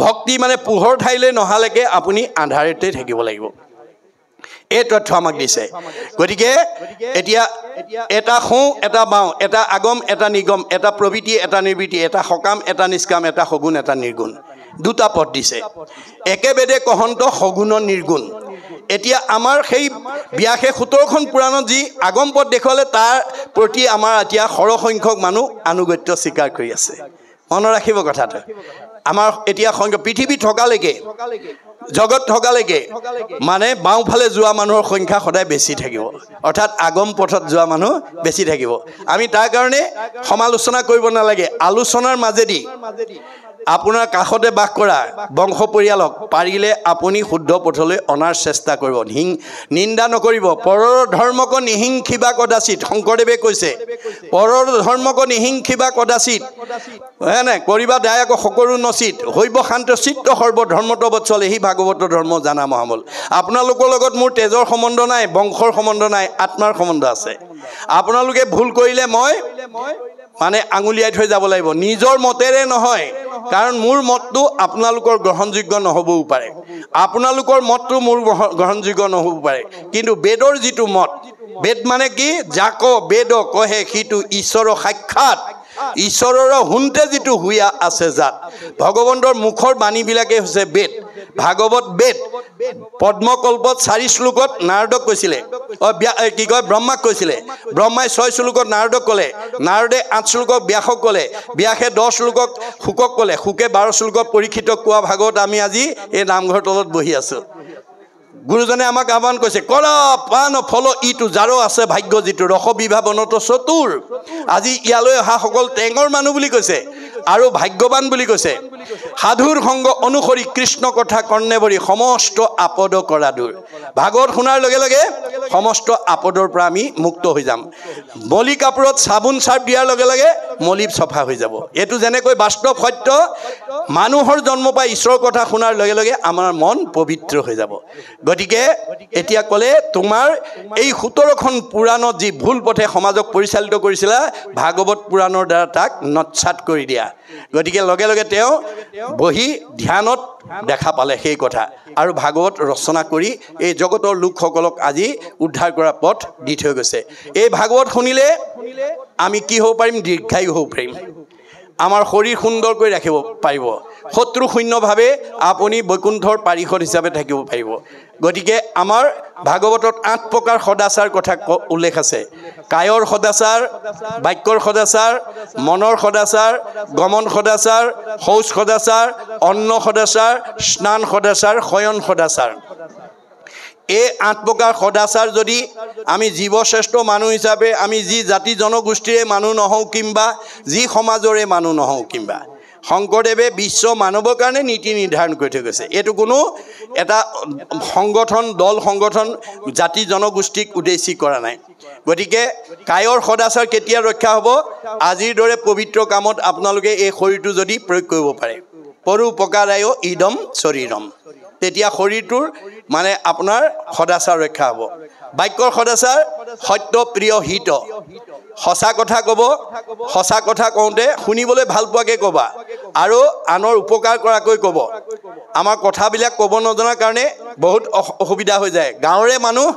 ভক্তি মানে পোহৰ ঠাইলৈ নহালৈকে আপুনি আন্ধাৰতে থাকিব লাগিব এই তথ্য আমাক দিছে গতিকে এতিয়া এটা খো এটা বাওঁ এটা আগম এটা নিগম এটা প্ৰবৃত্তি এটা নিবৃত্তি এটা সকাম এটা নিষ্কাম এটা সগুণ এটা নিৰ্গুণ দুটা পদ দিছে একেবেদে কহন্ত সগুণ নিৰ্গুণ এতিয়া আমাৰ সেই 17খন পুৰাণত যি আগম পদ দেখুৱালে তাৰ প্ৰতি আমাৰ এতিয়া সৰহ সংখ্যক মানুহ আনুগত্য স্বীকাৰ কৰি আছে মনত ৰাখিব কথাটো আমাৰ এতিয়া সংখ্যক পৃথিৱী থকালৈকে জগত থকালৈকে মানে বাওঁফালে যোৱা মানুহৰ সংখ্যা সদায় বেছি থাকিব অৰ্থাৎ আগম পথত যোৱা মানুহ বেছি থাকিব আমি তাৰ কাৰণে সমালোচনা কৰিব নালাগে আলোচনাৰ মাজেদি আপোনাৰ কাষতে বাস কৰা বংশ পৰিয়ালক পাৰিলে আপুনি শুদ্ধ পথলৈ অনাৰ চেষ্টা কৰিব নিন্দা নকৰিব পৰৰ ধৰ্মক নিহিংসিবা কদাচিত শংকৰদেৱে কৈছে পৰৰ ধৰ্মক নিহিংসিবা কদাচিত হয়নে কৰিবা দায়ক সকলো নচিত হৈব শান্ত চিত্ত সৰ্ব ধৰ্মত বৎসলে হি ভাগৱত ধৰ্ম জানা মহামূল আপোনালোকৰ লগত মোৰ তেজৰ সম্বন্ধ নাই বংশৰ সম্বন্ধ নাই আত্মাৰ সম্বন্ধ আছে আপোনালোকে ভুল কৰিলে মই মানে আঙুলিয়াই থৈ যাব লাগিব নিজৰ মতেৰে নহয় কাৰণ মোৰ মতটো আপোনালোকৰ গ্ৰহণযোগ্য নহবও পাৰে আপোনালোকৰ মতটো মোৰ গ্ৰহণযোগ্য নহব পাৰে কিন্তু বেদৰ যিটো মত বেদ মানে কি যাক বেদ কহে সিটো ঈশ্বৰৰ সাক্ষাৎ ঈশ্বৰৰ হুন্তে যিটো হুয়া আছে জাত ভগৱন্তৰ মুখৰ বাণীবিলাকে হৈছে বেদ ভাগৱত বেদ পদ্মকল্পত 4 শ্লোকত নাৰদক কৈছিলে কি কয় ব্ৰহ্মাক কৈছিলে ব্ৰহ্মাই 6 শ্লোকত নাৰদক ক'লে নাৰদে 8 শ্লোকক ব্যাসক ক'লে ব্যাসে 10 শ্লোকক শুকক ক'লে শুকে 12 শ্লোকক পৰীক্ষিতক কোৱা ভাগৱত আমি আজি এই নামঘৰ তলত বহি আছো গুৰুজনে আমাক আহ্বান কৰিছে কৰা পান ফল ইটো যাৰো আছে ভাগ্য যিটো ৰস বিভাৱনত চতুৰ আজি ইয়ালৈ অহা সকল টেঙৰ মানুহ বুলি কৈছে আৰু ভাগ্যৱান বুলি কৈছে সাধুৰ সংগ অনুসৰি কৃষ্ণ কথা কৰ্ণে ভৰি সমস্ত আপদ কৰা দূৰ ভাগৱত শুনাৰ লগে লগে সমস্ত আপদৰ পৰা আমি মুক্ত হৈ যাম মলি কাপোৰত চাবোন চাৰ্ফ দিয়াৰ লগে লগে মলি চফা হৈ যাব এইটো যেনেকৈ বাস্তৱ সত্য মানুহৰ জন্ম পাই ঈশ্বৰৰ কথা শুনাৰ লগে লগে আমাৰ মন পবিত্ৰ হৈ যাব গতিকে এতিয়া ক'লে তোমাৰ এই 17খন পুৰাণত যি ভুল পথে সমাজক পৰিচালিত কৰিছিলা ভাগৱত পুৰাণৰ দ্বাৰা তাক নৎসাত কৰি দিয়া গতিকে লগে লগে তেওঁ বহি ধ্যানত দেখা পালে সেই কথা আৰু ভাগৱত ৰচনা কৰি এই জগতৰ লোকসকলক আজি উদ্ধাৰ কৰা পথ দি থৈ গৈছে এই ভাগৱত শুনিলে আমি কি হ'ব পাৰিম দীৰ্ঘায়ু হ'ব পাৰিম আমাৰ শৰীৰ সুন্দৰ কৰি ৰাখিব পাৰিব শত্ৰু শূন্যভাৱে আপুনি বৈকুণ্ঠৰ পাৰিষদ হিচাপে থাকিব পাৰিব গতিকে আমাৰ ভাগৱতত 8 প্ৰকাৰ সদাচাৰ কথা উল্লেখ আছে কায়ৰ সদাচাৰ বাক্যৰ সদাচাৰ মনৰ সদাচাৰ গমন সদাচাৰ শৌচ সদাচাৰ অন্ন সদাচাৰ স্নান সদাচাৰ শয়ন সদাচাৰ এই 8 প্ৰকাৰ সদাচাৰ যদি আমি জীৱশ্ৰেষ্ঠ মানুহ হিচাপে আমি যি জাতি জনগোষ্ঠীৰে মানুহ নহওঁ কিংবা যি সমাজৰে মানুহ নহওঁ কিংবা শংকৰদেৱে বিশ্ব মানৱৰ কাৰণে নীতি নিৰ্ধাৰণ কৰি থৈ গৈছে এইটো কোনো এটা সংগঠন দল সংগঠন জাতি জনগোষ্ঠীক উদ্দেশ্যি কৰা নাই গতিকে কায়ৰ সদাচাৰ কেতিয়া ৰক্ষা হ'ব আজিৰ দৰে পবিত্ৰ কামত আপোনালোকে এই শৰীৰটো যদি প্ৰয়োগ কৰিব পাৰে পৰোপকাৰায় ইদম শৰীৰম তেতিয়া শৰীৰটোৰ মানে আপোনাৰ সদাচাৰ ৰক্ষা হ'ব বাক্যৰ সদাচাৰ সত্য প্ৰিয় হিত সঁচা কথা ক'ব সঁচা কথা কওঁতে শুনিবলৈ ভাল পোৱাকৈ ক'বা আৰু আনৰ উপকাৰ কৰাকৈ ক'ব আমাৰ কথাবিলাক ক'ব নজনাৰ কাৰণে বহুত অসুবিধা হৈ যায় গাঁৱৰে মানুহ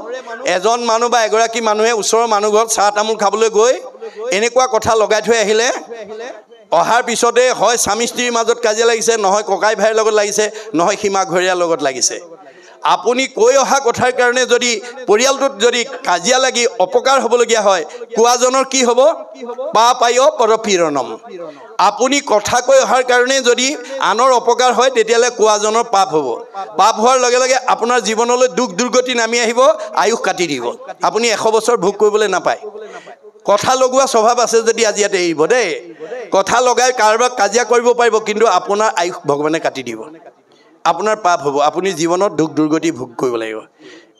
এজন মানুহ বা এগৰাকী মানুহে ওচৰৰ মানুহ ঘৰত চাহ তামোল খাবলৈ গৈ এনেকুৱা কথা লগাই থৈ আহিলে অহাৰ পিছতে হয় স্বামী স্ত্ৰীৰ মাজত কাজিয়া লাগিছে নহয় ককাই ভাইৰ লগত লাগিছে নহয় সীমা ঘৰীয়াৰ লগত লাগিছে আপুনি কৈ অহা কথাৰ কাৰণে যদি পৰিয়ালটোত যদি কাজিয়া লাগি অপকাৰ হ'বলগীয়া হয় কোৱাজনৰ কি হ'ব পাপায় পৰপীড়নম আপুনি কথা কৈ অহাৰ কাৰণে যদি আনৰ অপকাৰ হয় তেতিয়ালে কোৱাজনৰ পাপ হ'ব পাপ হোৱাৰ লগে লগে আপোনাৰ জীৱনলৈ দুখ দুৰ্গতি নামি আহিব আয়ুস কাটি দিব আপুনি 100 বছৰ ভোগ কৰিবলৈ নাপায় কথা লগোৱা স্বভাৱ আছে যদি আজি ইয়াতে এৰিব দেই কথা লগাই কাৰোবাক কাজিয়া কৰিব পাৰিব কিন্তু আপোনাৰ আয়ুস ভগৱানে কাটি দিব আপোনাৰ পাপ হ'ব আপুনি জীৱনত দুখ দুৰ্গতি ভোগ কৰিব লাগিব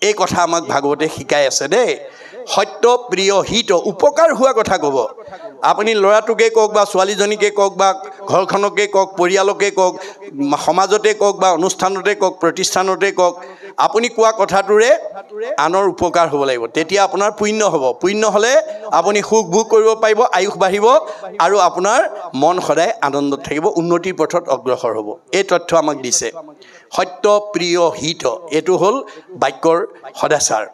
এই কথা আমাক ভাগৱতে শিকাই আছে দেই সত্য প্ৰিয় হিত উপকাৰ হোৱা কথা ক'ব আপুনি ল'ৰাটোকে কওক বা ছোৱালীজনীকে কওক বা ঘৰখনকে কওক পৰিয়ালকে কওক সমাজতে কওক বা অনুষ্ঠানতে কওক প্ৰতিষ্ঠানতে কওক আপুনি কোৱা কথাটোৰে আনৰ উপকাৰ হ'ব লাগিব, তেতিয়া আপোনাৰ পুণ্য হ'ব। পুণ্য হ'লে আপুনি সুখ ভোগ কৰিব পাৰিব, আয়ুস বাঢ়িব আৰু আপোনাৰ মন সদায় আনন্দত থাকিব, উন্নতিৰ পথত অগ্ৰসৰ হ'ব। এই তথ্য আমাক দিছে। সত্য প্ৰিয় হিত, এইটো হ'ল বাক্যৰ সদাচাৰ।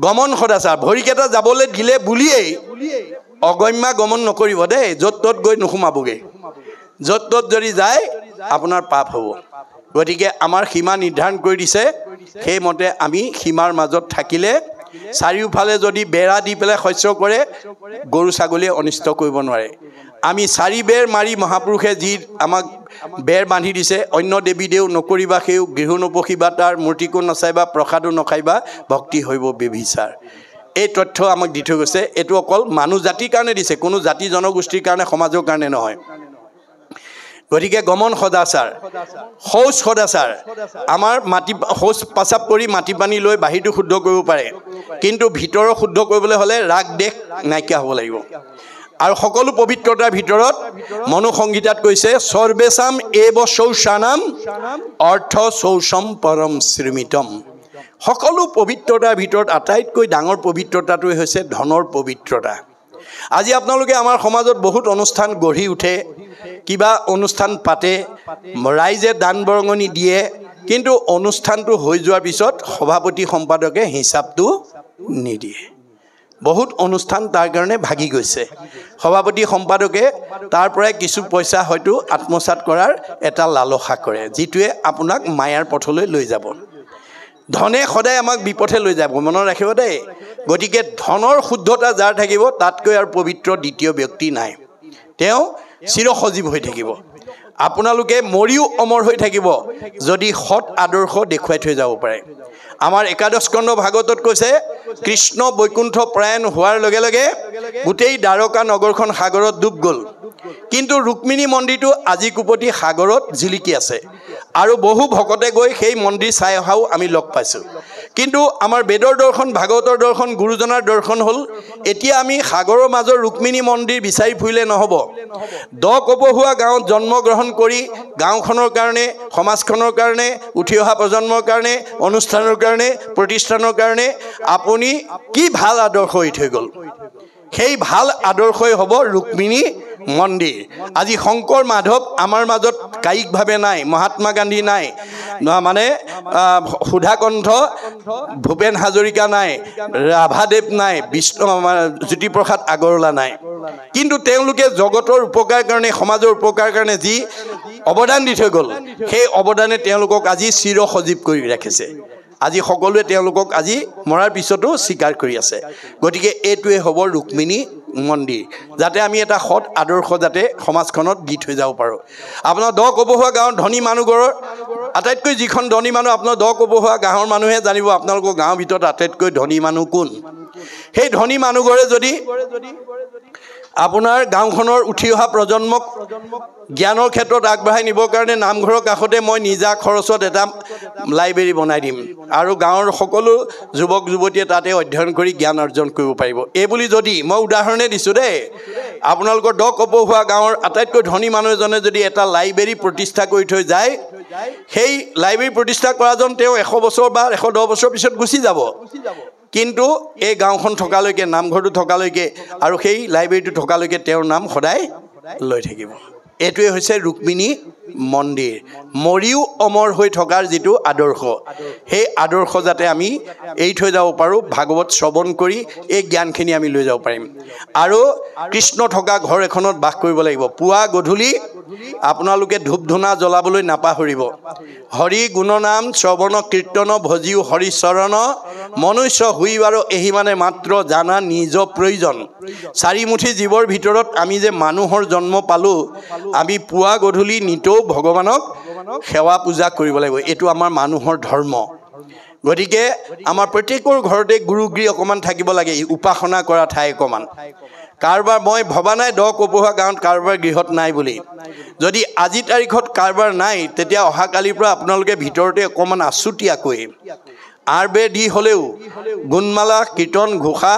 গমন সদাচাৰ, ভৰিকেইটা যাবলৈ দিলে বুলিয়েই অগম্যা গমন নকৰিব দেই, য'ত ত'ত গৈ নোসোমাবগৈ। য'ত ত'ত যদি যায় আপোনাৰ পাপ হ'ব। গতিকে আমাৰ সীমা নিৰ্ধাৰণ কৰি দিছে, সেইমতে আমি সীমাৰ মাজত থাকিলে, চাৰিওফালে যদি বেৰা দি পেলাই শস্য কৰে, গৰু ছাগলীয়ে অনিষ্ট কৰিব নোৱাৰে। আমি চাৰি বেৰ মাৰি মহাপুৰুষে যি আমাক বেৰ বান্ধি দিছে, অন্য দেৱী দেও নকৰিবা সেও, গৃহ নপশিবা তাৰ, মূৰ্তিকো নচাইবা, প্ৰসাদো নখাইবা, ভক্তি হৈব বেভিচাৰ। এই তথ্য আমাক দি থৈ গৈছে। এইটো অকল মানুহ জাতিৰ কাৰণে দিছে, কোনো জাতি জনগোষ্ঠীৰ কাৰণে, সমাজৰ কাৰণে নহয়। গতিকে গমন সদাচাৰ, শৌচ সদাচাৰ। আমাৰ মাটি শৌচ পাচাপ কৰি মাটি পানী লৈ বাহিৰটো শুদ্ধ কৰিব পাৰে, কিন্তু ভিতৰৰ শুদ্ধ কৰিবলৈ হ'লে ৰাগ দেশ নাইকিয়া হ'ব লাগিব। আৰু সকলো পবিত্ৰতাৰ ভিতৰত মনুসংহিতাত কৈছে, সৰ্বেশাম এব শৌচানাম অৰ্থ শৌচম পৰম শ্ৰীমিতম। সকলো পবিত্ৰতাৰ ভিতৰত আটাইতকৈ ডাঙৰ পবিত্ৰতাটোৱে হৈছে ধনৰ পবিত্ৰতা। আজি আপোনালোকে আমাৰ সমাজত বহুত অনুষ্ঠান গঢ়ি উঠে, কিবা অনুষ্ঠান পাতে, ৰাইজে দান বৰঙণি দিয়ে, কিন্তু অনুষ্ঠানটো হৈ যোৱাৰ পিছত সভাপতি সম্পাদকে হিচাপটো নিদিয়ে। বহুত অনুষ্ঠান তাৰ কাৰণে ভাগি গৈছে। সভাপতি সম্পাদকে তাৰ পৰাই কিছু পইচা হয়তো আত্মসাৎ কৰাৰ এটা লালসা কৰে, যিটোৱে আপোনাক মায়াৰ পথলৈ লৈ যাব। ধনে সদায় আমাক বিপথে লৈ যাব, মনত ৰাখিব দেই। গতিকে ধনৰ শুদ্ধতা যাৰ থাকিব, তাতকৈ আৰু পবিত্ৰ দ্বিতীয় ব্যক্তি নাই। তেওঁ চিৰসজীৱ হৈ থাকিব। আপোনালোকে মৰিও অমৰ হৈ থাকিব যদি সৎ আদৰ্শ দেখুৱাই থৈ যাব পাৰে। আমাৰ একাদশ স্কন্ধ ভাগৱতত কৈছে, কৃষ্ণ বৈকুণ্ঠ প্ৰয়াণ হোৱাৰ লগে লগে গোটেই দ্বাৰকা নগৰখন সাগৰত ডুব গ'ল, কিন্তু ৰুক্মিণী মন্দিৰটো আজি কুপতি সাগৰত জিলিকি আছে। আৰু বহু ভকতে গৈ সেই মন্দিৰ চাই অহাও আমি লগ পাইছোঁ। কিন্তু আমাৰ বেদৰ দৰ্শন, ভাগৱতৰ দৰ্শন, গুৰুজনাৰ দৰ্শন হ'ল, এতিয়া আমি সাগৰৰ মাজৰ ৰুক্মিণী মন্দিৰ বিচাৰি ফুৰিলে নহ'ব। কপহুৱা গাঁৱত জন্মগ্ৰহণ কৰি গাঁওখনৰ কাৰণে, সমাজখনৰ কাৰণে, উঠি অহা প্ৰজন্মৰ কাৰণে, অনুষ্ঠানৰ কাৰণে, প্ৰতিষ্ঠানৰ কাৰণে আপুনি কি ভাল আদৰ্শ হৈ থৈ গ'ল, সেই ভাল আদৰ্শই হ'ব ৰুক্মিণী মন্দিৰ। আজি শংকৰ মাধৱ আমাৰ মাজত কায়িকভাৱে নাই, মহাত্মা গান্ধী নাই, মানে সুধাকণ্ঠ ভূপেন হাজৰিকা নাই, ৰাভাদেৱ নাই, জ্যোতিপ্ৰসাদ আগৰৱালা নাই, কিন্তু তেওঁলোকে জগতৰ উপকাৰ কাৰণে, সমাজৰ উপকাৰ কাৰণে যি অৱদান দি থৈ গ'ল, সেই অৱদানে তেওঁলোকক আজি চিৰসজীৱ কৰি ৰাখিছে। আজি সকলোৱে তেওঁলোকক আজি মৰাৰ পিছতো স্বীকাৰ কৰি আছে। গতিকে এইটোৱে হ'ব ৰুক্মিণী মন্দিৰ, যাতে আমি এটা সৎ আদৰ্শ যাতে সমাজখনত দি থৈ যাব পাৰোঁ। আপোনাৰ কপহুৱা গাঁৱৰ ধনী মানুহঘৰৰ আটাইতকৈ যিখন ধনী মানুহ, আপোনাৰ কপহুৱা গাঁৱৰ মানুহে জানিব আপোনালোকৰ গাঁৱৰ ভিতৰত আটাইতকৈ ধনী মানুহ কোন। সেই ধনী মানুহঘৰে যদি আপোনাৰ গাঁওখনৰ উঠি অহা প্ৰজন্মক জ্ঞানৰ ক্ষেত্ৰত আগবঢ়াই নিবৰ কাৰণে নামঘৰৰ কাষতে মই নিজা খৰচত এটা লাইব্ৰেৰী বনাই দিম, আৰু গাঁৱৰ সকলো যুৱক যুৱতীয়ে তাতে অধ্যয়ন কৰি জ্ঞান অৰ্জন কৰিব পাৰিব। এইবুলি যদি, মই উদাহৰণে দিছোঁ দেই, আপোনালোকৰ কপহুৱা গাঁৱৰ আটাইতকৈ ধনী মানুহ এজনে যদি এটা লাইব্ৰেৰী প্ৰতিষ্ঠা কৰি থৈ যায়, সেই লাইব্ৰেৰী প্ৰতিষ্ঠা কৰাজন তেওঁ 100 বছৰ বা 110 বছৰ পিছত গুচি যাব, কিন্তু এই গাঁওখন থকালৈকে, নামঘৰটো থকালৈকে আৰু সেই লাইব্ৰেৰীটো থকালৈকে তেওঁৰ নাম সদায় লৈ থাকিব। এইটোৱে হৈছে ৰুক্মিণী মন্দিৰ, মৰিও অমৰ হৈ থকাৰ যিটো আদৰ্শ, সেই আদৰ্শ যাতে আমি এৰি থৈ যাব পাৰোঁ, ভাগৱত শ্ৰৱণ কৰি এই জ্ঞানখিনি আমি লৈ যাব পাৰিম। আৰু কৃষ্ণ থকা ঘৰ এখনত বাস কৰিব লাগিব। পুৱা গধূলি আপোনালোকে ধূপ ধূনা জ্বলাবলৈ নাপাহৰিব। হৰি গুণনাম শ্ৰৱণ কীৰ্তন ভজিও হৰিচৰণ, মনুষ্য হুই বাৰু এহি মানে মাত্ৰ জানা নিজ প্ৰয়োজন। চাৰিমুঠি জীৱৰ ভিতৰত আমি যে মানুহৰ জন্ম পালোঁ, আমি পুৱা গধূলি নিতৌ ভগৱানক সেৱা পূজা কৰিব লাগিব। এইটো আমাৰ মানুহৰ ধৰ্ম। গতিকে আমাৰ প্ৰত্যেকৰ ঘৰতে গুৰুগৃহ অকণমান থাকিব লাগে, উপাসনা কৰা ঠাই অকণমান। কাৰোবাৰ, মই ভবা নাই কপহুৱা গাঁৱত কাৰোবাৰ গৃহত নাই বুলি। যদি আজি তাৰিখত কাৰোবাৰ নাই, তেতিয়া অহাকালিৰ পৰা আপোনালোকে ভিতৰতে অকণমান আছুতীয়াকৈ আৰবে দি হ'লেও, গুণমালা কীৰ্তন ঘোষা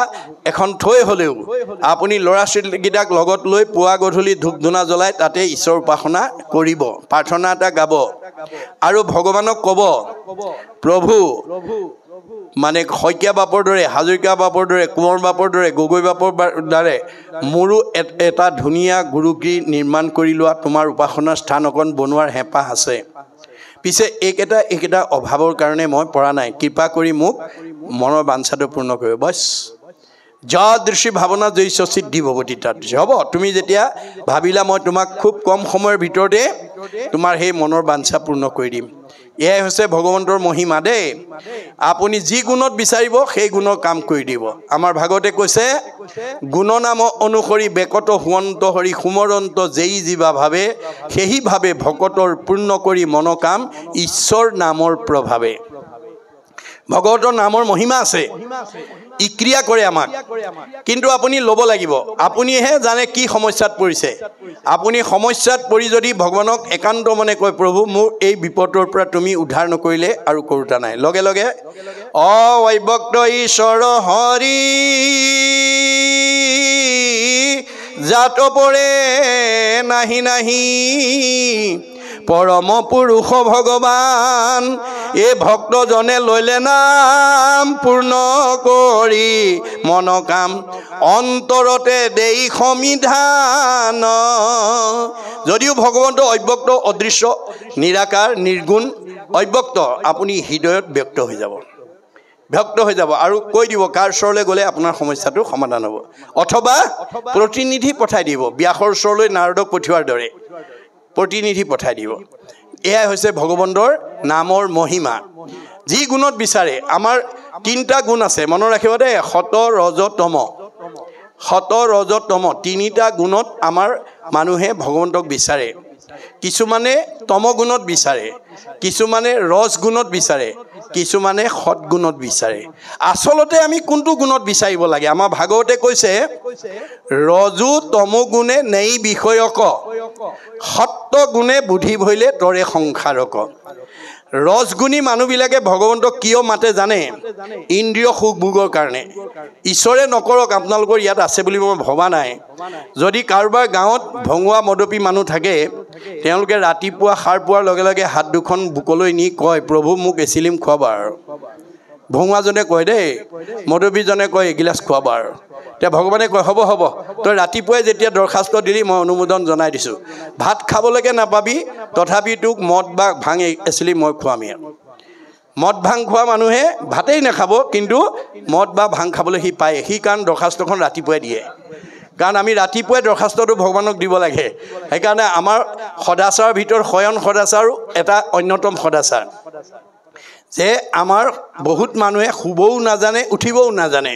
এখন থৈ হ'লেও আপুনি ল'ৰা ছোৱালীকেইটাক লগত লৈ পুৱা গধূলি ধূপ ধূনা জ্বলাই তাতে ঈশ্বৰ উপাসনা কৰিব, প্ৰাৰ্থনা এটা গাব। আৰু ভগৱানক ক'ব প্ৰভু মানে শইকীয়া বাপৰ দৰে হাজৰিকা বাপৰ দৰে কোঁৱৰ বাপৰ দৰে গগৈ বাপৰ দৰে মোৰো এটা ধুনীয়া গুৰুগৃহ নিৰ্মাণ কৰি লোৱা তোমাৰ উপাসনাৰ স্থান অকণ বনোৱাৰ হেঁপাহ আছে পিছে এইকেইটা অভাৱৰ কাৰণে মই পৰা নাই কৃপা কৰি মোক মনৰ বাঞ্ছাটো পূৰ্ণ কৰিব বছ যাদৃশী ভাৱনা জৈস্য সিদ্ধি ভৱতি তাদৃশী হ'ব তুমি যেতিয়া ভাবিলা মই তোমাক খুব কম সময়ৰ ভিতৰতে তোমাৰ সেই মনৰ বাঞ্ছা পূৰ্ণ কৰি দিম এয়াই হৈছে ভগৱন্তৰ মহিমা দেই আপুনি যি গুণত বিচাৰিব সেই গুণৰ কাম কৰি দিব আমাৰ ভাগৱতে কৈছে গুণনাম অনুসৰি বেকত হুৱন্ত হৰি সুমৰন্ত যেই জীৱা ভাৱে সেই ভাৱে ভকতৰ পূৰ্ণ কৰি মনকাম ঈশ্বৰ নামৰ প্ৰভাৱে ভগৱতৰ নামৰ মহিমা আছে ই ক্ৰিয়া কৰে আমাক কিন্তু আপুনি ল'ব লাগিব আপুনিহে জানে কি সমস্যাত পৰিছে আপুনি সমস্যাত পৰি যদি ভগৱানক একান্ত মনে কয় প্ৰভু মোৰ এই বিপদৰ পৰা তুমি উদ্ধাৰ নকৰিলে আৰু কৰোতা নাই লগে লগে অব্যক্ত ঈশ্বৰ হৰি জাত পৰে নাহি নাহি পৰম পুৰুষ ভগৱান এই ভক্তজনে লৈলে নাম পূৰ্ণ কৰি মনকাম অন্তৰতে দেই সমিধান যদিও ভগৱন্ত অব্যক্ত অদৃশ্য নিৰাকাৰ নিৰ্গুণ অব্যক্ত আপুনি হৃদয়ত ব্যক্ত হৈ যাব আৰু কৈ দিব কাৰ ওচৰলৈ গ'লে আপোনাৰ সমস্যাটো সমাধান হ'ব অথবা প্ৰতিনিধি পঠাই দিব ব্যাসৰ ওচৰলৈ নাৰদক পঠিওৱাৰ দৰে প্ৰতিনিধি পঠাই দিব এয়াই হৈছে ভগৱন্তৰ নামৰ মহিমা যি গুণত বিচাৰে আমাৰ তিনিটা গুণ আছে মনত ৰাখিব দেই সত ৰজ তম তিনিটা গুণত আমাৰ মানুহে ভগৱন্তক বিচাৰে কিছুমানে তম গুণত বিচাৰে কিছুমানে ৰজ গুণত বিচাৰে কিছুমানে সৎ গুণত বিচাৰে আচলতে আমি কোনটো গুণত বিচাৰিব লাগে আমাৰ ভাগৱতে কৈছে ৰজু তমো গুণে নেই বিষয়ক সত্য গুণে বুদ্ধি ভৈলে তৰে সংসাৰক ৰজগুণী মানুহবিলাকে ভগৱন্তক কিয় মাতে জানে ইন্দ্ৰিয় সুখ ভোগৰ কাৰণে ঈশ্বৰে নকৰক আপোনালোকৰ ইয়াত আছে বুলি মই ভবা নাই যদি কাৰোবাৰ গাঁৱত ভঙুৱা মদপী মানুহ থাকে তেওঁলোকে ৰাতিপুৱা সাৰ পোৱাৰ লগে লগে হাত দুখন বুকলৈ নি কয় প্ৰভু মোক এচিলিম খুৱাবা আৰু ভঙুৱাজনে কয় দেই মদপীজনে কয় এগিলাচ খুৱাবা আৰু এতিয়া ভগৱানে কয় হ'ব তই ৰাতিপুৱাই যেতিয়া দৰখাস্ত দিলি মই অনুমোদন জনাই দিছোঁ ভাত খাবলৈকে নাপাবি তথাপি তোক মদ বা ভাং এচিলি মই খুৱামি আৰু মদ ভাং খোৱা মানুহে ভাতেই নাখাব কিন্তু মদ বা ভাং খাবলৈ সি পায় সি কাৰণ দৰখাস্তখন ৰাতিপুৱাই দিয়ে কাৰণ আমি ৰাতিপুৱাই দৰখাস্তটো ভগৱানক দিব লাগে সেইকাৰণে আমাৰ সদাচাৰৰ ভিতৰত শয়ন সদাচাৰো এটা অন্যতম সদাচাৰ যে আমাৰ বহুত মানুহে শুবও নাজানে উঠিবও নাজানে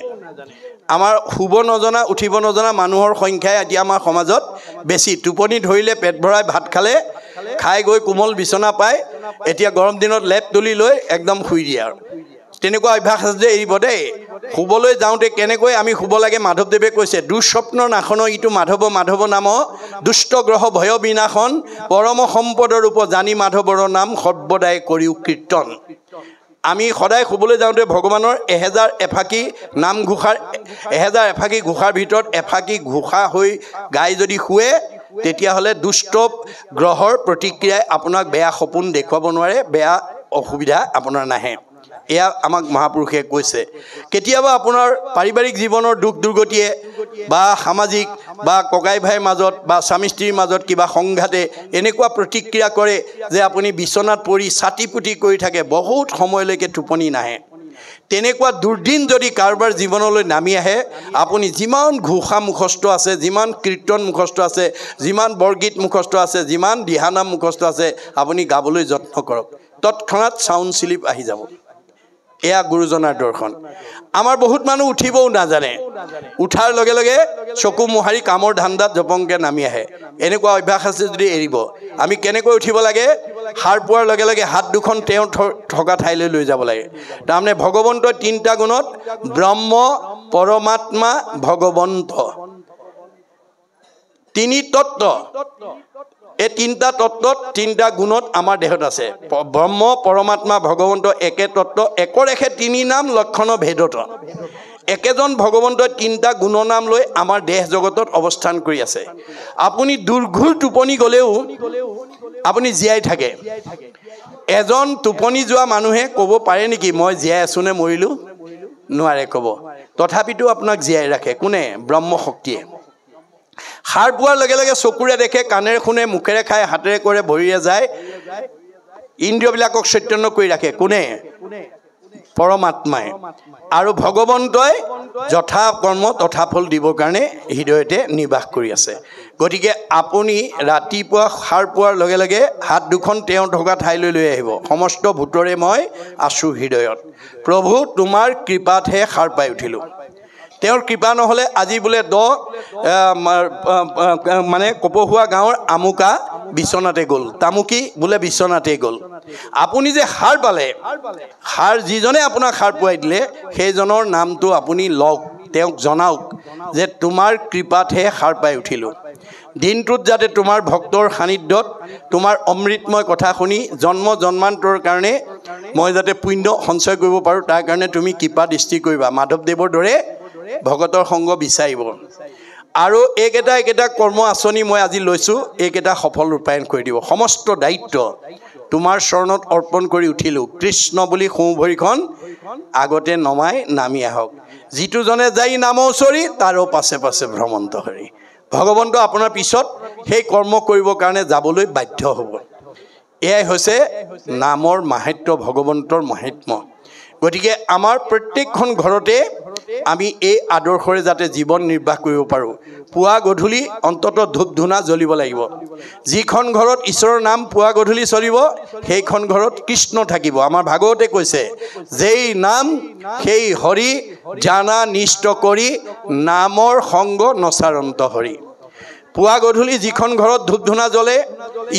আমাৰ শুব নজনা উঠিব নজনা মানুহৰ সংখ্যাই এতিয়া আমাৰ সমাজত বেছি টোপনি ধৰিলে পেট ভৰাই ভাত খাই গৈ কোমল বিচনা পায় এতিয়া গৰম দিনত লেপ তুলি লৈ একদম শুই দিয়ে আৰু তেনেকুৱা অভ্যাস আছে যে এৰিব দেই শুবলৈ যাওঁতে কেনেকৈ আমি শুব লাগে মাধৱদেৱে কৈছে দুঃস্বপ্নৰ নাশন ইটো মাধৱ নাম দুষ্ট গ্ৰহ ভয় বিনাশন পৰম সম্পদৰ ৰূপ জানি মাধৱৰ নাম সৰ্বদাই কৰিও কীৰ্তন আমি সদায় শুবলৈ যাওঁতে ভগৱানৰ 1000 এফাকি নাম ঘোষাৰ 1000 এফাকি ঘোষাৰ ভিতৰত এফাকি ঘোষা হৈ গাই যদি শুৱে তেতিয়াহ'লে দুষ্ট গ্ৰহৰ প্ৰতিক্ৰিয়াই আপোনাক বেয়া সপোন দেখুৱাব নোৱাৰে বেয়া অসুবিধা আপোনাৰ নাহে এয়া আমাক মহাপুৰুষে কৈছে কেতিয়াবা আপোনাৰ পাৰিবাৰিক জীৱনৰ দুখ দুৰ্গতিয়ে বা সামাজিক বা ককাই ভাইৰ মাজত বা স্বামী স্ত্ৰীৰ মাজত কিবা সংঘাতে এনেকুৱা প্ৰতিক্ৰিয়া কৰে যে আপুনি বিচনাত পৰি ছাতি পুতি কৰি থাকে বহুত সময়লৈকে টোপনি নাহে তেনেকুৱা দুৰ্দিন যদি কাৰোবাৰ জীৱনলৈ নামি আহে আপুনি যিমান ঘোষা মুখস্থ আছে যিমান কীৰ্তন মুখস্থ আছে যিমান বৰগীত মুখস্থ আছে যিমান দিহানাম মুখস্থ আছে আপুনি গাবলৈ যত্ন কৰক তৎক্ষণাৎ চাউণ্ড স্লিপ আহি যাব এয়া গুৰুজনাৰ দৰ্শন আমাৰ বহুত মানুহ উঠিবও নাজানে উঠাৰ লগে লগে চকু মোহাৰি কামৰ ধান্দাত জপংকে নামি আহে এনেকুৱা অভ্যাস আছে যদি এৰিব আমি কেনেকৈ উঠিব লাগে সাৰ পোৱাৰ লগে লগে হাত দুখন তেওঁ থকা ঠাইলৈ লৈ যাব লাগে তাৰমানে ভগৱন্তৰ তিনিটা গুণত ব্ৰহ্ম পৰমাত্মা ভগৱন্ত তিনি তত্ত্ব এই তিনিটা তত্ত্বত তিনিটা গুণত আমাৰ দেহত আছে ব্ৰহ্ম পৰমাত্মা ভগৱন্ত একে তত্ত্ব একৰ একে তিনি নাম লক্ষণ ভেদত একেজন ভগৱন্তই তিনিটা গুণনাম লৈ আমাৰ দেহ জগতত অৱস্থান কৰি আছে আপুনি দুৰ্ঘূৰ টোপনি গ'লেও আপুনি জীয়াই থাকে এজন টোপনি যোৱা মানুহে ক'ব পাৰে নেকি মই জীয়াই আছো নে মৰিলো নোৱাৰে ক'ব তথাপিতো আপোনাক জীয়াই ৰাখে কোনে ব্ৰহ্ম শক্তিয়ে সাৰ পোৱাৰ লগে লগে চকুৰে দেখে কাণেৰে শুনে মুখেৰে খায় হাতেৰে কৰে ভৰিৰে যায় ইন্দ্ৰিয়বিলাকক চৈতন্য কৰি ৰাখে কোনে পৰমাত্মাই আৰু ভগৱন্তই যথা কৰ্ম তথা ফল দিবৰ কাৰণে হৃদয়তে নিবাস কৰি আছে গতিকে আপুনি ৰাতিপুৱা সাৰ পোৱাৰ লগে লগে হাত দুখন তেওঁ থকা ঠাইলৈ লৈ আহিব সমস্ত ভূতৰে মই আছো হৃদয়ত প্ৰভু তোমাৰ কৃপাতহে সাৰ পাই উঠিলোঁ তেওঁৰ কৃপা নহ'লে আজি বোলে মানে কপহুৱা গাঁৱৰ আমুকা বিচনাতে গ'ল তামুকি বোলে বিচনাতে গ'ল আপুনি যে সাৰ পালে সাৰ যিজনে আপোনাক সাৰ পুৱাই দিলে সেইজনৰ নামটো আপুনি লওক তেওঁক জনাওক যে তোমাৰ কৃপাতহে সাৰ পাই উঠিলোঁ দিনটোত যাতে তোমাৰ ভক্তৰ সান্নিধ্যত তোমাৰ অমৃতময় কথা শুনি জন্ম জন্মান্তৰ কাৰণে মই যাতে পুণ্য সঞ্চয় কৰিব পাৰোঁ তাৰ কাৰণে তুমি কৃপা দৃষ্টি কৰিবা মাধৱদেৱৰ দৰে ভগতৰ সংগ বিচাৰিব আৰু এইকেইটা কৰ্ম আঁচনি মই আজি লৈছোঁ এইকেইটা সফল ৰূপায়ণ কৰি দিব সমস্ত দায়িত্ব তোমাৰ চৰণত অৰ্পণ কৰি উঠিলোঁ কৃষ্ণ বুলি সোঁ ভৰিখন আগতে নমাই নামি আহক যিটোজনে যাই নাম ওচৰি তাৰো পাছে পাছে ভ্ৰমন্ত হৰি ভগৱন্ত আপোনাৰ পিছত সেই কৰ্ম কৰিবৰ কাৰণে যাবলৈ বাধ্য হ'ব এয়াই হৈছে নামৰ মাহাত্ম্য ভগৱন্তৰ মাহাত্ম্য গতিকে আমাৰ প্ৰত্যেকখন ঘৰতে আমি এই আদৰ্শৰে যাতে জীৱন নিৰ্বাহ কৰিব পাৰোঁ পুৱা গধূলি অন্ততঃ ধূপ ধূনা জ্বলিব লাগিব যিখন ঘৰত ঈশ্বৰৰ নাম পুৱা গধূলি চলিব সেইখন ঘৰত কৃষ্ণ থাকিব আমাৰ ভাগৱতে কৈছে যেই নাম সেই হৰি জানা নিষ্ট কৰি নামৰ সংগ নচাৰন্ত হৰি পুৱা গধূলি যিখন ঘৰত ধূপ ধূনা জ্বলে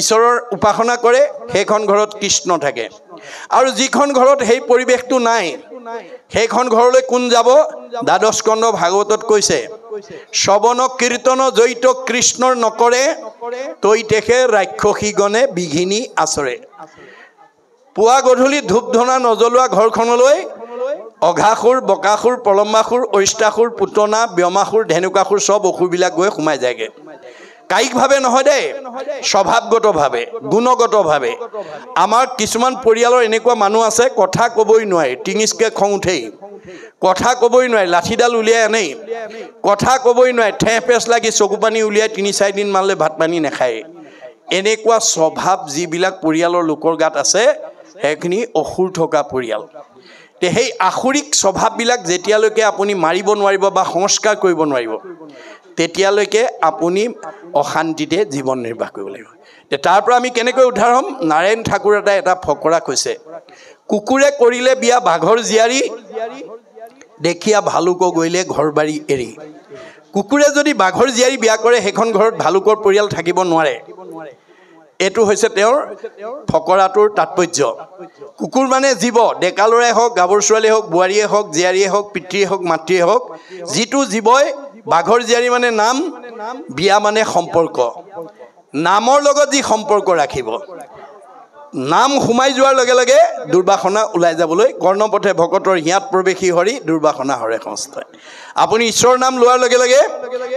ঈশ্বৰৰ উপাসনা কৰে সেইখন ঘৰত কৃষ্ণ থাকে আৰু যিখন ঘৰত সেই পৰিৱেশটো নাই সেইখন ঘৰলৈ কোন যাব দ্বাদশ স্কন্ধ ভাগৱতত কৈছে শ্ৰৱণ কীৰ্তন জড়িত কৃষ্ণৰ নকৰে তৈ তেখে ৰাক্ষসীগণে বিঘিনি আচৰে পুৱা গধূলি ধূপ ধূনা নজ্বলোৱা ঘৰখনলৈ অঘাসুৰ বকাসুৰ প্ৰলম্বাসুৰ অৰিষ্টাসুৰ পুতনা ব্যমাসুৰ ধেনুকাসুৰ চব অসুৰবিলাক গৈ সোমাই যায়গৈ কায়িকভাৱে নহয় দেই স্বভাৱগতভাৱে গুণগতভাৱে আমাৰ কিছুমান পৰিয়ালৰ এনেকুৱা মানুহ আছে কথা ক'বই নোৱাৰে টিঙিচকৈ খং উঠেই কথা ক'বই নোৱাৰে লাঠিডাল উলিয়াই আনেই কথা ক'বই নোৱাৰে ঠেহ পেচ লাগি চকু পানী উলিয়াই ৩-৪ দিন মানলৈ ভাত পানী নাখায় এনেকুৱা স্বভাৱ যিবিলাক পৰিয়ালৰ লোকৰ গাত আছে সেইখিনি অসুৰ থকা পৰিয়াল সেই আসুৰিক স্বভাৱবিলাক যেতিয়ালৈকে আপুনি মাৰিব নোৱাৰিব বা সংস্কাৰ কৰিব নোৱাৰিব তেতিয়ালৈকে আপুনি অশান্তিতে জীৱন নিৰ্বাহ কৰিব লাগিব তাৰ পৰা আমি কেনেকৈ উদ্ধাৰ হ'ম নাৰায়ণ ঠাকুৰ এটা ফকৰা কৈছে কুকুৰে কৰিলে বিয়া বাঘৰ জীয়াৰী দেখিয়া ভালুক গ'লে ঘৰ বাৰী এৰি কুকুৰে যদি বাঘৰ জীয়াৰী বিয়া কৰে সেইখন ঘৰত ভালুকৰ পৰিয়াল থাকিব নোৱাৰে এইটো হৈছে তেওঁৰ ফকৰাটোৰ তাৎপৰ্য কুকুৰ মানে জীৱ ডেকা ল'ৰাই হওক গাভৰু ছোৱালীয়ে হওক বোৱাৰীয়ে হওক জীয়াৰীয়ে হওক পিতৃয়ে হওক মাতৃয়ে হওক যিটো জীৱই বাঘৰ জীয়াৰী মানে নাম বিয়া মানে সম্পৰ্ক নামৰ লগত যি সম্পৰ্ক ৰাখিব নাম সোমাই যোৱাৰ লগে লগে দুৰ্বাসনা ওলাই যাবলৈ কৰ্ণপথে ভকতৰ হিয়াত প্ৰৱেশী হৰি দুৰ্বাসনা হৰে সংস্থাই আপুনি ঈশ্বৰৰ নাম লোৱাৰ লগে লগে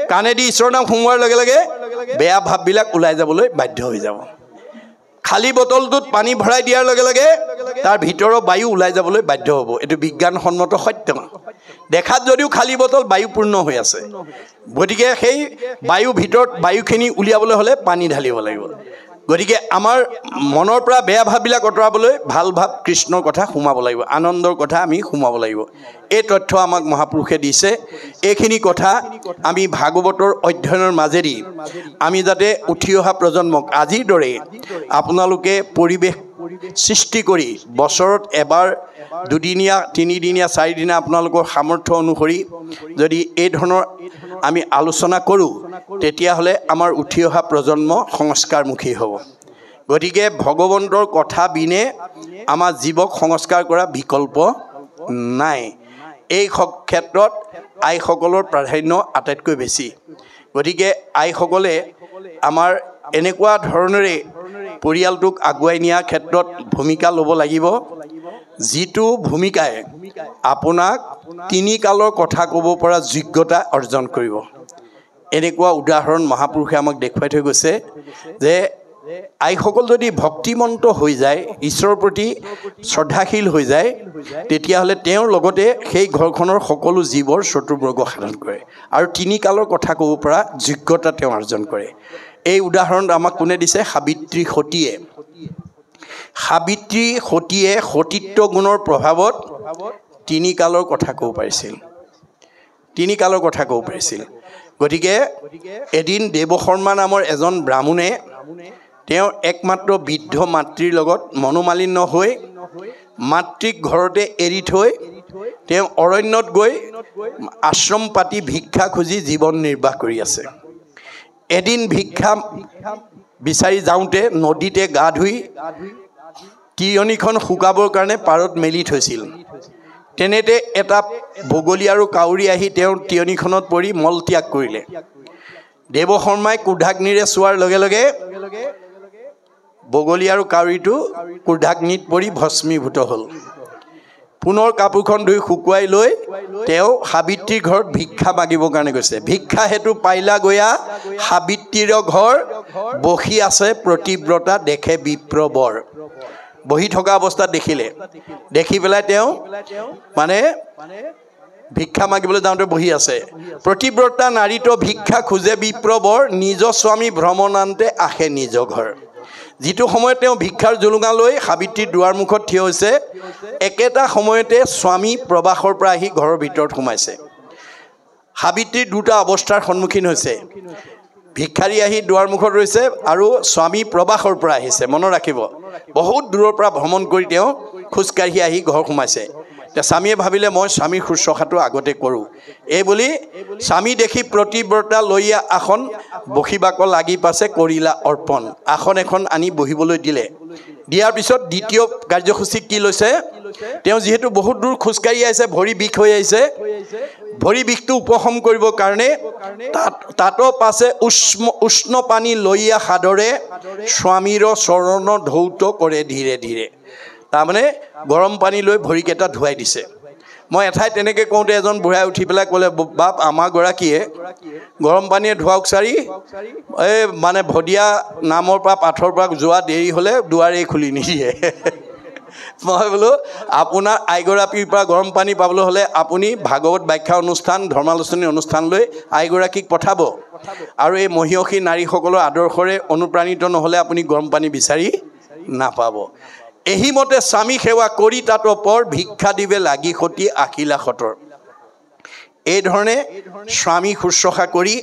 কাণেদি ঈশ্বৰৰ নাম সোমোৱাৰ লগে লগে বেয়া ভাৱবিলাক ওলাই যাবলৈ বাধ্য হৈ যাব খালী বটলটোত পানী ভৰাই দিয়াৰ লগে লগে তাৰ ভিতৰৰ বায়ু ওলাই যাবলৈ বাধ্য হ'ব এইটো বিজ্ঞানসন্মত সত্য দেখাত যদিও খালী বটল বায়ুপূৰ্ণ হৈ আছে গতিকে সেই বায়ু ভিতৰত বায়ুখিনি উলিয়াবলৈ হ'লে পানী ঢালিব লাগিব গতিকে আমাৰ মনৰ পৰা বেয়া ভাৱবিলাক আঁতৰাবলৈ ভাল ভাৱ কৃষ্ণৰ কথা সোমাব লাগিব আনন্দৰ কথা আমি সোমাব লাগিব এই তথ্য আমাক মহাপুৰুষে দিছে এইখিনি কথা আমি ভাগৱতৰ অধ্যয়নৰ মাজেদি আমি যাতে উঠি অহা প্ৰজন্মক আজিৰ দৰে আপোনালোকে পৰিৱেশ সৃষ্টি কৰি বছৰত এবাৰ দুদিনীয়া তিনিদিনীয়া চাৰিদিনীয়া আপোনালোকৰ সামৰ্থ্য অনুসৰি যদি এই ধৰণৰ আমি আলোচনা কৰোঁ তেতিয়াহ'লে আমাৰ উঠি অহা প্ৰজন্ম সংস্কাৰমুখী হ'ব গতিকে ভগৱন্তৰ কথা বিনে আমাৰ জীৱক সংস্কাৰ কৰা বিকল্প নাই এই ক্ষেত্ৰত আইসকলৰ প্ৰাধান্য আটাইতকৈ বেছি গতিকে আইসকলে আমাৰ এনেকুৱা ধৰণেৰে পৰিয়ালটোক আগুৱাই নিয়াৰ ক্ষেত্ৰত ভূমিকা ল'ব লাগিব যিটো ভূমিকাই আপোনাক তিনি কালৰ কথা ক'ব পৰা যোগ্যতা অৰ্জন কৰিব। এনেকুৱা উদাহৰণ মহাপুৰুষে আমাক দেখুৱাই থৈ গৈছে যে আইসকল যদি ভক্তিমন্ত হৈ যায়, ঈশ্বৰৰ প্ৰতি শ্ৰদ্ধাশীল হৈ যায়, তেতিয়াহ'লে তেওঁৰ লগতে সেই ঘৰখনৰ সকলো জীৱৰ চতুৰ্বৰ্গ সাধন কৰে আৰু তিনি কালৰ কথা ক'ব পৰা যোগ্যতা তেওঁ অৰ্জন কৰে। এই উদাহৰণ আমাক কোনে দিছে? সাবিত্ৰী সতীয়ে। সাবিত্ৰী সতীয়ে সতীত্ব গুণৰ প্ৰভাৱত তিনি কালৰ কথা ক'ব পাৰিছিল, তিনি কালৰ কথা ক'ব পাৰিছিল। গতিকে এদিন দেৱশৰ্মা নামৰ এজন ব্ৰাহ্মণে তেওঁৰ একমাত্ৰ বৃদ্ধ মাতৃৰ লগত মনোমালিন্য হৈ মাতৃক ঘৰতে এৰি থৈ তেওঁ অৰণ্যত গৈ আশ্ৰম পাতি ভিক্ষা খুজি জীৱন নিৰ্বাহ কৰি আছে। এদিন ভিক্ষা বিচাৰি যাওঁতে নদীতে গা ধুই তিয়নিখন শুকাবৰ কাৰণে পাৰত মেলি থৈছিল। তেনেতে এটা বগলী আৰু কাউৰী আহি তেওঁৰ তিয়নিখনত পৰি মল ত্যাগ কৰিলে। দেৱশৰ্মাই ক্ৰোধাগ্নিৰে চোৱাৰ লগে লগে বগলী আৰু কাউৰীটো ক্ৰোধাগ্নিত পৰি ভস্মীভূত হ'ল। পুনৰ কাপোৰখন ধুই শুকুৱাই লৈ তেওঁ সাবিত্ৰীৰ ঘৰত ভিক্ষা মাগিবৰ কাৰণে গৈছে। ভিক্ষা হেতু পাইলা গয়া সাবিত্ৰীৰ ঘৰ, বহি আছে প্ৰতিব্ৰতা দেখে বিপ্ৰ বৰ। বহি থকা অৱস্থাত দেখিলে, দেখি পেলাই তেওঁ মানে ভিক্ষা মাগিবলৈ যাওঁতে বহি আছে। প্ৰতিব্ৰতা নাৰীত ভিক্ষা খোজে বিপ্ৰ বৰ, নিজ স্বামী ভ্ৰমণান্তে আহে নিজ ঘৰ। যিটো সময়ত তেওঁ ভিক্ষাৰ জুলুঙা লৈ সাবিত্ৰীৰ দুৱাৰ মুখত থিয় হৈছে, একেটা সময়তে স্বামী প্ৰবাসৰ পৰা আহি ঘৰৰ ভিতৰত সোমাইছে। সাবিত্ৰীৰ দুটা অৱস্থাৰ সন্মুখীন হৈছে। ভিক্ষাৰী আহি দুৱাৰ মুখত ৰৈছে আৰু স্বামী প্ৰবাসৰ পৰা আহিছে। মনত ৰাখিব, বহুত দূৰৰ পৰা ভ্ৰমণ কৰি তেওঁ খোজকাঢ়ি আহি ঘৰ সোমাইছে। এতিয়া স্বামীয়ে ভাবিলে মই স্বামীৰ শুশ্ৰূষাটো আগতে কৰোঁ। এই বুলি স্বামী দেখি প্ৰতিব্ৰতা লৈয়া আসন বহিবাক লাগি পাছে কৰিলা অৰ্পণ। আসন এখন আনি বহিবলৈ দিলে। দিয়াৰ পিছত দ্বিতীয় কাৰ্যসূচী কি লৈছে? তেওঁ যিহেতু বহুত দূৰ খোজকাঢ়ি আহিছে, ভৰি বিষ হৈ আহিছে, ভৰি বিষটো উপশম কৰিবৰ কাৰণে তাতো পাছে উষ্ণ পানী লৈয়া সাদৰে স্বামীৰ চৰণ ধৌত কৰে ধীৰে ধীৰে। তাৰমানে গৰম পানী লৈ ভৰিকেইটা ধুৱাই দিছে। মই এঠাইত তেনেকৈ কওঁতে এজন বুঢ়াই উঠি পেলাই ক'লে, বাপ আমাৰ গৰাকীয়ে গৰম পানীয়ে ধোৱাওক চাৰি, এই মানে ভদিয়া নামৰ পৰা পাঠৰ পৰা যোৱা দেৰি হ'লে দুৱাৰেই খুলি নিদিয়ে। মই বোলো আপোনাৰ আইগৰাকীৰ পৰা গৰম পানী পাবলৈ হ'লে আপুনি ভাগৱত ব্যাখ্যা অনুষ্ঠান, ধৰ্মালোচনী অনুষ্ঠানলৈ আইগৰাকীক পঠাব আৰু এই মহিয়সী নাৰীসকলৰ আদৰ্শৰে অনুপ্ৰাণিত নহ'লে আপুনি গৰম পানী বিচাৰি নাপাব। এহিমতে স্বামী সেৱা কৰি তাত পৰ, ভিক্ষা দিবে লাগি সতী আখিলা সতৰ। এই ধৰণে স্বামী শুশ্ৰূষা কৰি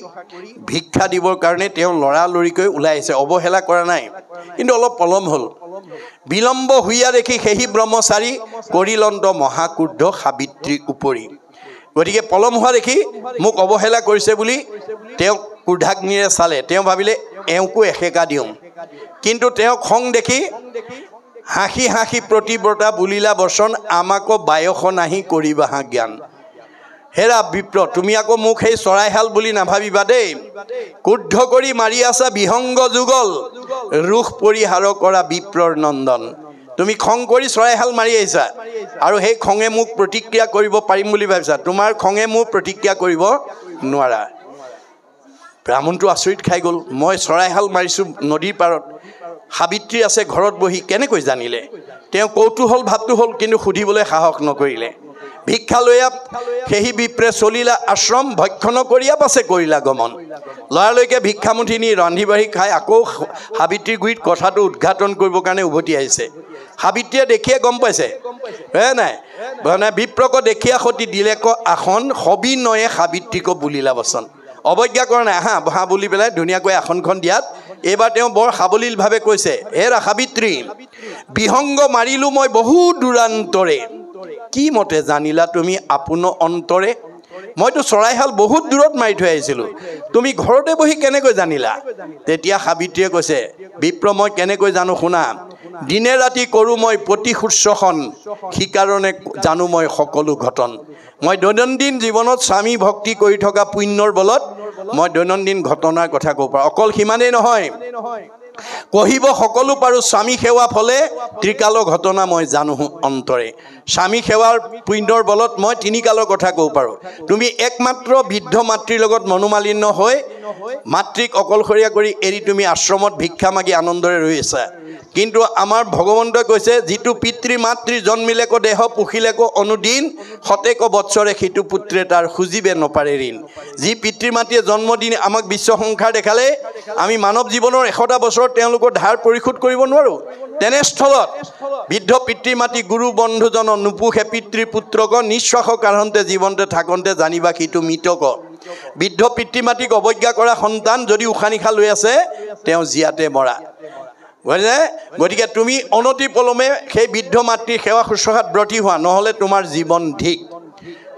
ভিক্ষা দিবৰ কাৰণে তেওঁ লৰালৰিকৈ ওলাই আহিছে, অৱহেলা কৰা নাই। কিন্তু অলপ পলম হ'ল। বিলম্ব হৈয়া দেখি সেহি ব্ৰহ্মচাৰী, কৰিলন্ত মহাক্ৰুদ্ধ সাবিত্ৰী উপৰি। গতিকে পলম হোৱা দেখি মোক অৱহেলা কৰিছে বুলি তেওঁক ক্ৰোধাগ্নিৰে চালে। তেওঁ ভাবিলে এওঁকো এসেকা দিওঁ। কিন্তু তেওঁ খং দেখি হাঁহি হাঁহি প্ৰতিব্ৰতা বুলিলা বচন, আমাকো বায়স নাহি কৰিবা হা জ্ঞান। হেৰা বিপ্ৰ, তুমি আকৌ মোক সেই চৰাইহাল বুলি নাভাবিবা দেই। ক্ৰুদ্ধ কৰি মাৰি আছা বিহংগ যুগল, ৰোষ পৰিহাৰ কৰা বিপ্ৰৰ নন্দন। তুমি খং কৰি চৰাইহাল মাৰি আহিছা আৰু সেই খঙে মোক প্ৰতিক্ৰিয়া কৰিব পাৰিম বুলি ভাবিছা। তোমাৰ খঙে মোক প্ৰতিক্ৰিয়া কৰিব নোৱাৰা। ব্ৰাহ্মণটো আচৰিত খাই গ'ল। মই চৰাইহাল মাৰিছোঁ নদীৰ পাৰত, সাবিত্ৰী আছে ঘৰত বহি, কেনেকৈ জানিলে? তেওঁ কৌতূহল ভাৱটো হ'ল, কিন্তু সুধিবলৈ সাহস নকৰিলে। ভিক্ষা লৈয়া সেহি বিপ্ৰে চলিলা আশ্ৰম, ভক্ষণ কৰিয়া পাছে কৰিলা গমন। লৰালৈকে ভিক্ষামুঠি নি ৰান্ধি বাঢ়ি খাই আকৌ সাবিত্ৰীৰ গুৰিত কথাটো উদঘাটন কৰিবৰ কাৰণে উভতি আহিছে। সাবিত্ৰীয়ে দেখিয়ে গম পাইছে, নাই মানে বিপ্ৰক দেখিয়া সতী দিলে ক আসন, সবিনয়ে সাবিত্ৰীক বুলিলা বচন। অৱজ্ঞা কৰা নাই, আহা বহা বুলি পেলাই ধুনীয়াকৈ আসনখন দিয়াত এইবাৰ তেওঁ বৰ সাৱলীলভাৱে কৈছে, হেৰা সাবিত্ৰী, বিহংগ মাৰিলোঁ মই বহু দূৰান্তৰে, কি মতে জানিলা তুমি আপোন অন্তৰে? মইতো চৰাইহাল বহুত দূৰত মাৰি থৈ আহিছিলোঁ, তুমি ঘৰতে বহি কেনেকৈ জানিলা? তেতিয়া সাবিত্ৰীয়ে কৈছে, বিপ্ৰ মই কেনেকৈ জানো শুনা, দিনে ৰাতি কৰোঁ মই প্ৰতি শুশ্ৰূষণ, সিকাৰণে জানো মই সকলো ঘটন। মই দৈনন্দিন জীৱনত স্বামী ভক্তি কৰি থকা পুণ্যৰ বলত মই দৈনন্দিন ঘটনাৰ কথা ক'ব পাৰোঁ। অকল সিমানেই নহয়, কহিব সকলো পাৰো স্বামী সেৱা ফলে ত্ৰিকালৰ ঘটনা মই জানো অন্তৰে স্বামী সেৱাৰ পুণ্যৰ বলত মই তিনিকালৰ কথা ক'ব পাৰোঁ তুমি একমাত্ৰ বৃদ্ধ মাতৃৰ লগত মনোমালিন্য হৈ মাতৃক অকলশৰীয়া কৰি এৰি তুমি আশ্ৰমত ভিক্ষা মাগি আনন্দৰে ৰৈ আছা কিন্তু আমাৰ ভগৱন্তই কৈছে যিটো পিতৃ মাতৃ জন্মিলেকো দেহ পুখিলেকো অনুদিন শতেক বৎসৰে সিটো পুত্ৰে তাৰ খুজিবে নপাৰে ঋণ যি পিতৃ মাতৃয়ে জন্মদিন আমাক বিশ্ব সংসাৰ দেখালে আমি মানৱ জীৱনৰ 100টা বছৰ তেওঁলোকৰ ধাৰ পৰিশোধ কৰিব নোৱাৰোঁ তেনেস্থলত বৃদ্ধ পিতৃ মাতৃ গুৰু বন্ধুজন নুপুষে পিতৃ পুত্ৰক নিশ্বাস কাৰণতে জীৱনতে থাকোঁতে জানিবা সিটো মৃতক বৃদ্ধ পিতৃ মাতৃক অৱজ্ঞা কৰা সন্তান যদি উশাহ নিশাহ লৈ আছে তেওঁ জীয়াতে মৰা বুজিছে গতিকে তুমি অনতি পলমে সেই বৃদ্ধ মাতৃৰ সেৱা শুশ্ৰূষাত ব্ৰতী হোৱা নহ'লে তোমাৰ জীৱন ধিক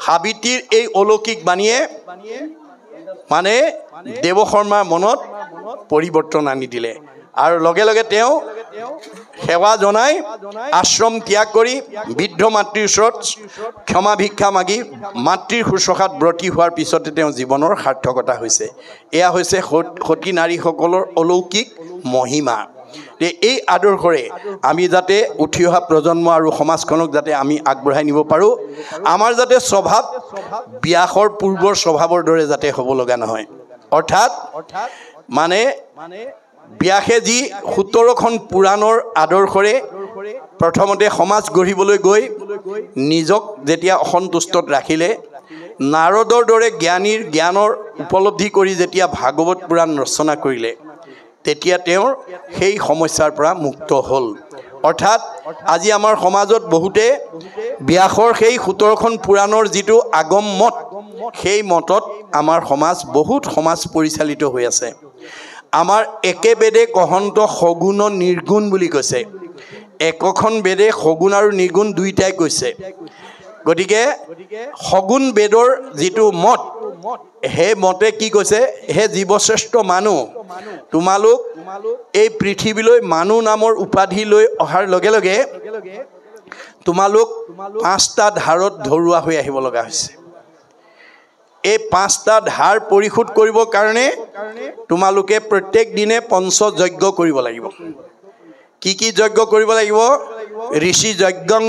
সাবিত্ৰীৰ এই অলৌকিক বাণীয়ে মানে দেৱ শৰ্মাৰ মনত পৰিৱৰ্তন আনি দিলে আৰু লগে লগে তেওঁ সেৱা জনাই আশ্ৰম ত্যাগ কৰি বৃদ্ধ মাতৃৰ ওচৰত ক্ষমা ভিক্ষা মাগি মাতৃৰ শুশ্ৰূষাত ব্ৰতী হোৱাৰ পিছতে তেওঁ জীৱনৰ সাৰ্থকতা হৈছে এয়া হৈছে সতী নাৰীসকলৰ অলৌকিক মহিমা এই আদৰ্শৰে আমি যাতে উঠি অহা প্ৰজন্ম আৰু সমাজখনক যাতে আমি আগবঢ়াই নিব পাৰোঁ আমাৰ যাতে স্বভাৱ ব্যাসৰ পূৰ্বৰ স্বভাৱৰ দৰে যাতে হ'ব লগা নহয় অৰ্থাৎ মানে ব্যাসে যি 17খন পুৰাণৰ আদৰ্শৰে প্ৰথমতে সমাজ গঢ়িবলৈ গৈ নিজক যেতিয়া অসন্তুষ্টত ৰাখিলে নাৰদৰ দৰে জ্ঞানীৰ জ্ঞানৰ উপলব্ধি কৰি যেতিয়া ভাগৱত পুৰাণ ৰচনা কৰিলে তেতিয়া তেওঁৰ সেই সমস্যাৰ পৰা মুক্ত হ'ল অৰ্থাৎ আজি আমাৰ সমাজত বহুতে ব্যাসৰ সেই 17খন পুৰাণৰ যিটো আগম মত সেই মতত আমাৰ বহুত সমাজ পৰিচালিত হৈ আছে আমাৰ একে বেদে কহন্ত সগুণ নিৰ্গুণ বুলি কৈছে একখন বেদে সগুণ আৰু নিৰ্গুণ দুইটাই কৈছে গতিকে সগুণ বেদৰ যিটো মত হে মতে কি কৈছে হে জীৱশ্ৰেষ্ঠ মানুহ তোমালোক এই পৃথিৱীলৈ মানুহ নামৰ উপাধি লৈ অহাৰ লগে লগে তোমালোক 5টা ধাৰত ধৰুৱা হৈ আহিব লগা হৈছে এই 5টা ধাৰ পৰিশোধ কৰিবৰ কাৰণে তোমালোকে প্ৰত্যেক দিনে পঞ্চযজ্ঞ কৰিব লাগিব কি কি যজ্ঞ কৰিব লাগিব ঋষি যজ্ঞং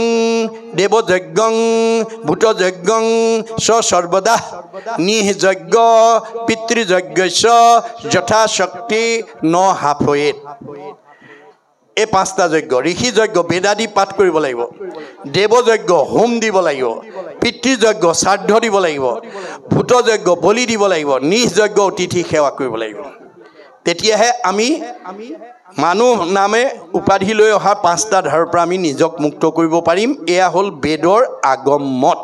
দেৱ যজ্ঞং ভূত যজ্ঞং সৰ্বদা নিহ যজ্ঞ পিতৃ যজ্ঞস্য যথা শক্তি ন হাফয়েত এই 5টা যজ্ঞ ঋষি যজ্ঞ বেদাদি পাঠ কৰিব লাগিব দেৱ যজ্ঞ হোম দিব লাগিব পিতৃ যজ্ঞ শ্ৰাদ্ধ দিব লাগিব ভূত যজ্ঞ বলি দিব লাগিব নিজ যজ্ঞ অতিথি সেৱা কৰিব লাগিব তেতিয়াহে আমি মানুহ নামে উপাধি লৈ অহা 5টা ধাৰৰ পৰা আমি নিজক মুক্ত কৰিব পাৰিম এয়া হ'ল বেদৰ আগম মত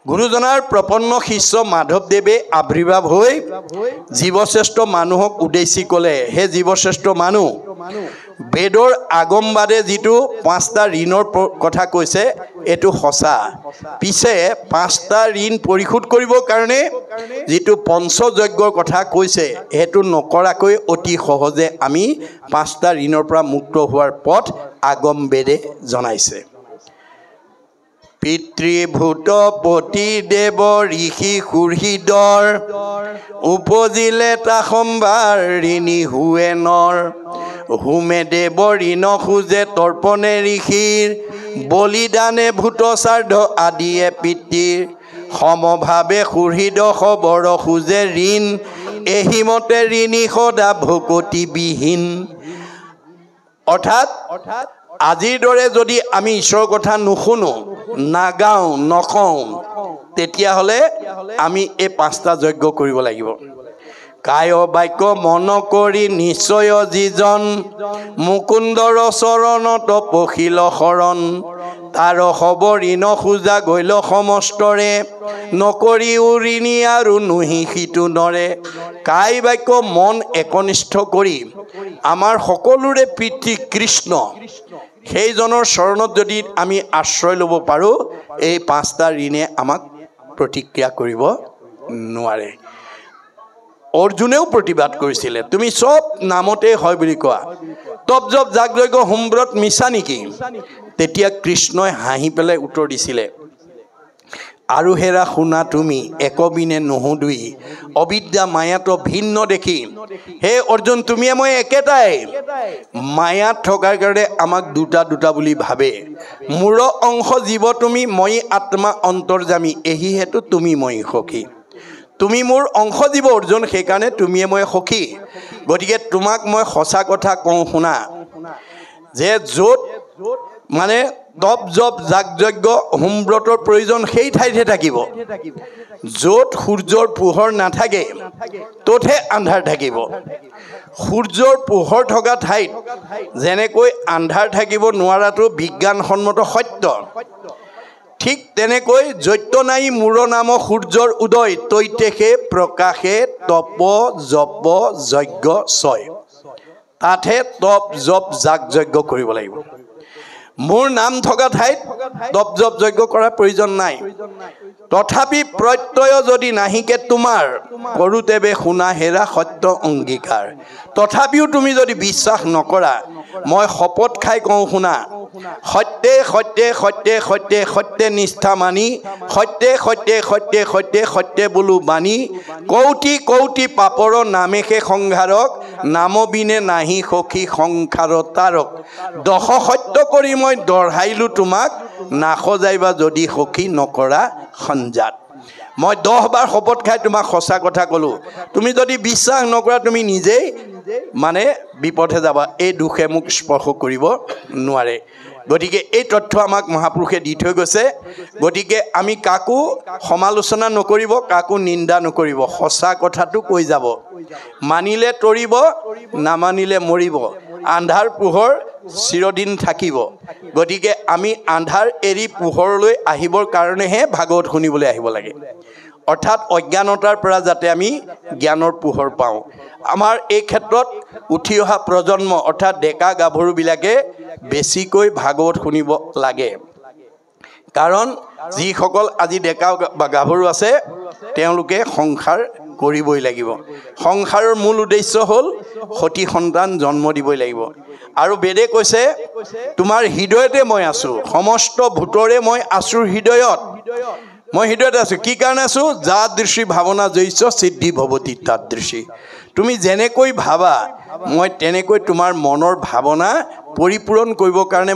গুৰুজনাৰ প্ৰপন্ন শিষ্য মাধৱদেৱে আবিৰ্ভাৱ হৈ জীৱশ্ৰেষ্ঠ মানুহক উদ্দেশ্যি ক'লে হে জীৱশ্ৰেষ্ঠ মানুহ বেদৰ আগমবাদে যিটো 5টা ঋণৰ কথা কৈছে এইটো সঁচা পিছে 5টা ঋণ পৰিশোধ কৰিবৰ কাৰণে যিটো পঞ্চযজ্ঞৰ কথা কৈছে সেইটো নকৰাকৈ অতি সহজে আমি 5টা ঋণৰ পৰা মুক্ত হোৱাৰ পথ আগম বেদে জনাইছে পিতৃভূত পতি দেৱ ঋষি সুহৃদৰ উপজিলে তা সম্ভাৰ ঋণী হুৱে নৰ হুমে দেৱ ঋণ খোজে তৰ্পণে ঋষিৰ বলিদানে ভূত শ্ৰাদ্ধ আদিয়ে পিতৃৰ সমভাৱে সুহৃদ খবৰ খোজে ঋণ এহিমতে ঋণী সদা ভকতিবিহীন অৰ্থাৎ আজিৰ দৰে যদি আমি ঈশ্বৰৰ কথা নুশুনো নাগাওঁ নকওঁ তেতিয়াহ'লে আমি এই 5টা যজ্ঞ কৰিব লাগিব কায় বাক্য মন কৰি নিশ্চয় যিজন মুকুন্দৰ চৰণত পখিল শৰণ তাৰ খবৰ ঋণ খোজা গৈল সমস্তৰে নকৰিও ঋণী আৰু নুহি সিটো নৰে কায় বাক্য মন একনিষ্ঠ কৰি আমাৰ সকলোৰে পিতৃ কৃষ্ণ সেইজনৰ চৰণত যদি আমি আশ্ৰয় ল'ব পাৰোঁ এই 5টা ঋণে আমাক প্ৰতিক্ৰিয়া কৰিব নোৱাৰে অৰ্জুনেও প্ৰতিবাদ কৰিছিলে তুমি চব নামতে হয় বুলি কোৱা তপ জপ যাগযজ্ঞ হোমব্ৰত মিছা নেকি তেতিয়া কৃষ্ণই হাঁহি পেলাই উত্তৰ দিছিলে আৰু হেৰা শুনা তুমি একবিনে নুসুধুই অবিদ্যা মায়াত ভিন্ন দেখি হে অৰ্জুন তুমিয়ে মই একেটাই মায়াত থকাৰ কাৰণে আমাক দুটা দুটা বুলি ভাবে মোৰ অংশ জীৱ তুমি মই আত্মা অন্তৰ্যামী এহি হেতু তুমি মই সখী তুমি মোৰ অংশ জীৱ অৰ্জুন সেইকাৰণে তুমিয়ে মই সখী গতিকে তোমাক মই সঁচা কথা কওঁ শুনা যে য'ত মানে তপ জপ যাগ যজ্ঞ হোমব্ৰতৰ প্ৰয়োজন সেই ঠাইতহে থাকিব য'ত সূৰ্যৰ পোহৰ নাথাকে ত'তহে আন্ধাৰ থাকিব সূৰ্যৰ পোহৰ থকা ঠাইত যেনেকৈ আন্ধাৰ থাকিব নোৱাৰাটো বিজ্ঞানসন্মত সত্য ঠিক তেনেকৈ যত্য নাই মূৰ নাম সূৰ্যৰ উদয় তৈতেষে প্ৰকাশে তপ জপ যজ্ঞ ছয় তাতহে তপ জপ যাগ যজ্ঞ কৰিব লাগিব মোৰ নাম থকা ঠাইত তপ জপ যজ্ঞ কৰাৰ প্ৰয়োজন নাই তথাপি প্ৰত্যয় যদি নাহিকে তোমাৰ কৰোতেবে শুনা হেৰা সত্য অংগীকাৰ তথাপিও তুমি যদি বিশ্বাস নকৰা মই শপত খাই কওঁ শুনা সত্যে সত্যে সত্যে সত্যে সত্যে নিষ্ঠা মানি সত্যে সত্যে সত্যে সত্যে সত্যে বোলো বাণী কৌটি কৌটি পাপৰ নামেষে সংঘাৰক নামবিনে নাহি সখী সংসাৰ তাৰক দশ সত্য কৰি মই দঢ়াইলো তোমাক নাসজাইবা যদি সখী নকৰা সঞ্জাত মই 10 বাৰ শপত খাই তোমাক সঁচা কথা ক'লো তুমি যদি বিশ্বাস নকৰা তুমি নিজেই মানে বিপথে যাবা এই দুখে মোক স্পৰ্শ কৰিব নোৱাৰে গতিকে এই তথ্য আমাক মহাপুৰুষে দি থৈ গৈছে গতিকে আমি কাকো সমালোচনা নকৰিব কাকো নিন্দা নকৰিব সঁচা কথাটো কৈ যাব মানিলে তৰিব নামানিলে মৰিব আন্ধাৰ পোহৰ চিৰদিন থাকিব গতিকে আমি আন্ধাৰ এৰি পোহৰলৈ আহিবৰ কাৰণেহে ভাগৱত শুনিবলৈ আহিব লাগে অৰ্থাৎ অজ্ঞানতাৰ পৰা যাতে আমি জ্ঞানৰ পোহৰ পাওঁ আমাৰ এই ক্ষেত্ৰত উঠি অহা প্ৰজন্ম অৰ্থাৎ ডেকা গাভৰুবিলাকে বেছিকৈ ভাগৱত শুনিব লাগে কাৰণ যিসকল আজি ডেকা বা গাভৰু আছে তেওঁলোকে সংসাৰ কৰিবই লাগিব সংসাৰৰ মূল উদ্দেশ্য হ'ল সতি সন্তান জন্ম দিবই লাগিব আৰু বেদে কৈছে তোমাৰ হৃদয়তে মই আছোঁ সমস্ত ভূতৰে মই আছোঁ হৃদয়ত মই হৃদয়তে আছোঁ কি কাৰণে আছোঁ যাদৃশী ভাৱনা জৈস্য সিদ্ধি ভৱতি তাদৃশী তুমি যেনেকৈ ভাবা মই তেনেকৈ তোমাৰ মনৰ ভাৱনা পৰিপূৰণ কৰিবৰ কাৰণে